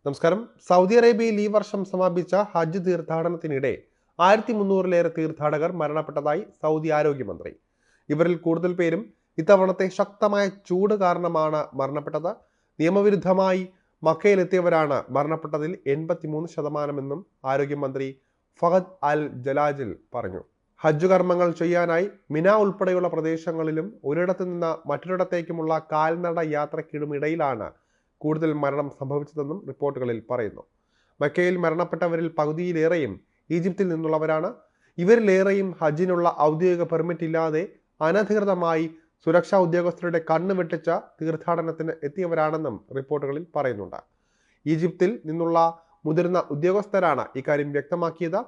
നമസ്കാരം. സൗദി അറേബ്യയിൽ ഈ വർഷം സമാപിച്ച ഹജ്ജ് തീർത്ഥാടനത്തിനിടെ 1300-ലേറെ തീർത്ഥാടകർ മരണപ്പെട്ടതായി സൗദി ആരോഗ്യമന്ത്രി. ഇവരിൽ കൂടുതൽ പേരും ഇത്തവണത്തെ ശക്തമായ ചൂട് കാരണമാണ് മരണപ്പെട്ടത്. നിയമവിരുദ്ധമായി മക്കയിലെത്തിയവരാണ് മരണപ്പെട്ടതിൽ 83% ആരോഗ്യമന്ത്രി ഫഹദ് അൽ ജലാജിൽ പറഞ്ഞു. ഹജ്ജ് കർമ്മങ്ങൾ ചെയ്യാനായി മിന ഉൾപ്പെടെയുള്ള പ്രദേശങ്ങളിലും ഒരിടത്തു നിന്ന് മറ്റൊരിടത്തേക്കുമുള്ള കാൽനട യാത്രയ്ക്കിടുമിടയിലാണ് കൂടുതൽ മരണം സംഭവിച്ചതെന്നും റിപ്പോർട്ടുകളിൽ പറയുന്നു. മക്കയിൽ മരണപ്പെട്ടവരിൽ പകുതിയിലേറെയും ഈജിപ്തിൽ നിന്നുള്ളവരാണ്. ഇവരിലേറെയും ഹജ്ജിനുള്ള ഔദ്യോഗിക പെർമിറ്റ് ഇല്ലാതെ അനധികൃതമായി സുരക്ഷാ ഉദ്യോഗസ്ഥരുടെ കണ്ണ് വെട്ടിച്ച തീർത്ഥാടനത്തിന് എത്തിയവരാണെന്നും റിപ്പോർട്ടുകളിൽ പറയുന്നുണ്ട്. ഈജിപ്തിൽ നിന്നുള്ള മുതിർന്ന ഉദ്യോഗസ്ഥരാണ് ഇക്കാര്യം വ്യക്തമാക്കിയത്.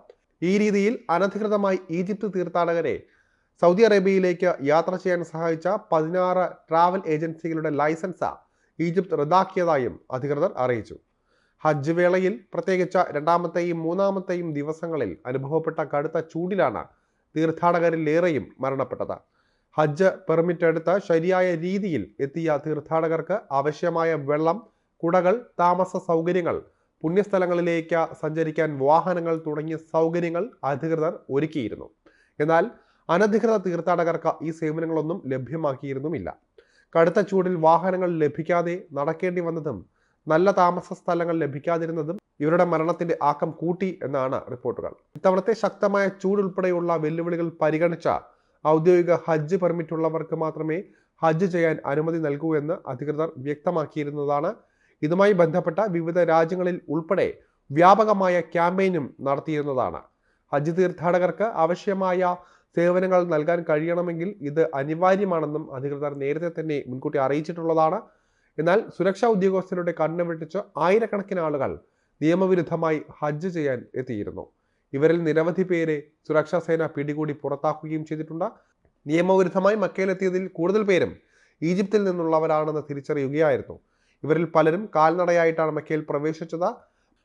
ഈ രീതിയിൽ അനധികൃതമായി ഈജിപ്ത് തീർത്ഥാടകരെ സൗദി അറേബ്യയിലേക്ക് യാത്ര ചെയ്യാൻ സഹായിച്ച 16 ട്രാവൽ ഏജൻസികളുടെ ലൈസൻസ് ഈജിപ്ത് റദ്ദാക്കിയതായും അധികൃതർ അറിയിച്ചു. ഹജ്ജ് വേളയിൽ പ്രത്യേകിച്ച് രണ്ടാമത്തെയും മൂന്നാമത്തെയും ദിവസങ്ങളിൽ അനുഭവപ്പെട്ട കടുത്ത ചൂടിലാണ് തീർത്ഥാടകരിലേറെയും മരണപ്പെട്ടത്. ഹജ്ജ് പെർമിറ്റ് എടുത്ത് ശരിയായ രീതിയിൽ എത്തിയ തീർത്ഥാടകർക്ക് ആവശ്യമായ വെള്ളം, കുടകൾ, താമസ സൗകര്യങ്ങൾ, പുണ്യസ്ഥലങ്ങളിലേക്ക് സഞ്ചരിക്കാൻ വാഹനങ്ങൾ തുടങ്ങിയ സൗകര്യങ്ങൾ അധികൃതർ ഒരുക്കിയിരുന്നു. എന്നാൽ അനധികൃത തീർത്ഥാടകർക്ക് ഈ സേവനങ്ങളൊന്നും ലഭ്യമാക്കിയിരുന്നുമില്ല. കടുത്ത ചൂടിൽ വാഹനങ്ങൾ ലഭിക്കാതെ നടക്കേണ്ടി വന്നതും നല്ല താമസ സ്ഥലങ്ങൾ ലഭിക്കാതിരുന്നതും ഇവരുടെ മരണത്തിന്റെ ആക്കം കൂട്ടി എന്നാണ് റിപ്പോർട്ടുകൾ. ഇത്തവണത്തെ ശക്തമായ ചൂടുൾപ്പെടെയുള്ള വെല്ലുവിളികൾ പരിഗണിച്ച ഔദ്യോഗിക ഹജ്ജ് പെർമിറ്റ് ഉള്ളവർക്ക് മാത്രമേ ഹജ്ജ് ചെയ്യാൻ അനുമതി നൽകൂ എന്ന് അധികൃതർ വ്യക്തമാക്കിയിരുന്നതാണ്. ഇതുമായി ബന്ധപ്പെട്ട വിവിധ രാജ്യങ്ങളിൽ ഉൾപ്പെടെ വ്യാപകമായ ക്യാമ്പയിനും നടത്തിയിരുന്നതാണ്. ഹജ്ജ് തീർത്ഥാടകർക്ക് ആവശ്യമായ സേവനങ്ങൾ നൽകാൻ കഴിയണമെങ്കിൽ ഇത് അനിവാര്യമാണെന്നും അധികൃതർ നേരത്തെ തന്നെ മുൻകൂട്ടി അറിയിച്ചിട്ടുള്ളതാണ്. എന്നാൽ സുരക്ഷാ ഉദ്യോഗസ്ഥരുടെ കണ്ണ് വെട്ടിച്ച് ആയിരക്കണക്കിന് ആളുകൾ നിയമവിരുദ്ധമായി ഹജ്ജ് ചെയ്യാൻ എത്തിയിരുന്നു. ഇവരിൽ നിരവധി പേരെ സുരക്ഷാ സേന പിടികൂടി പുറത്താക്കുകയും ചെയ്തിട്ടുണ്ട്. നിയമവിരുദ്ധമായി മക്കയിലെത്തിയതിൽ കൂടുതൽ പേരും ഈജിപ്തിൽ നിന്നുള്ളവരാണെന്ന് തിരിച്ചറിയുകയായിരുന്നു. ഇവരിൽ പലരും കാൽനടയായിട്ടാണ് മക്കയിൽ പ്രവേശിച്ചത്.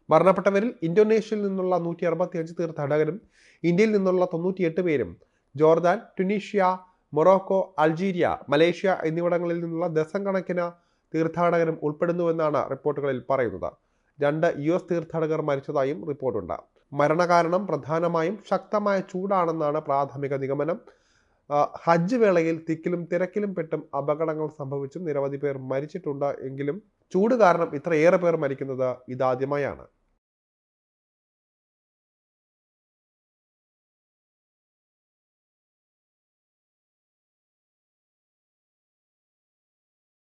മരണപ്പെട്ടവരിൽ ഇന്തോനേഷ്യയിൽ നിന്നുള്ള 165 തീർത്ഥാടകരും ഇന്ത്യയിൽ നിന്നുള്ള 98 പേരും Jordan, Tunisia, Morocco, Algeria, Malaysia എന്നിവിടങ്ങളിൽ നിന്നുള്ള ഡസൻ കണക്കിന് തീർത്ഥാടകരും ഉൾപ്പെടുന്നുവെന്നാണ് റിപ്പോർട്ടുകളിൽ പറയുന്നത്. 2 US തീർത്ഥാടകർ മരിച്ചതായും റിപ്പോർട്ടുണ്ട്. മരണകാരണം പ്രധാനമായും ശക്തമായ ചൂടാണെന്നാണ് പ്രാഥമിക നിഗമനം. ഹജ്ജ് വേളയിൽ തിക്കിലും തിരക്കിലും പെട്ടും അപകടങ്ങൾ സംഭവിച്ചും നിരവധി പേർ മരിച്ചിട്ടുണ്ട്. എങ്കിലും ചൂട് കാരണം ഇത്രയേറെ പേർ മരിക്കുന്നത് ഇതാദ്യമായാണ്.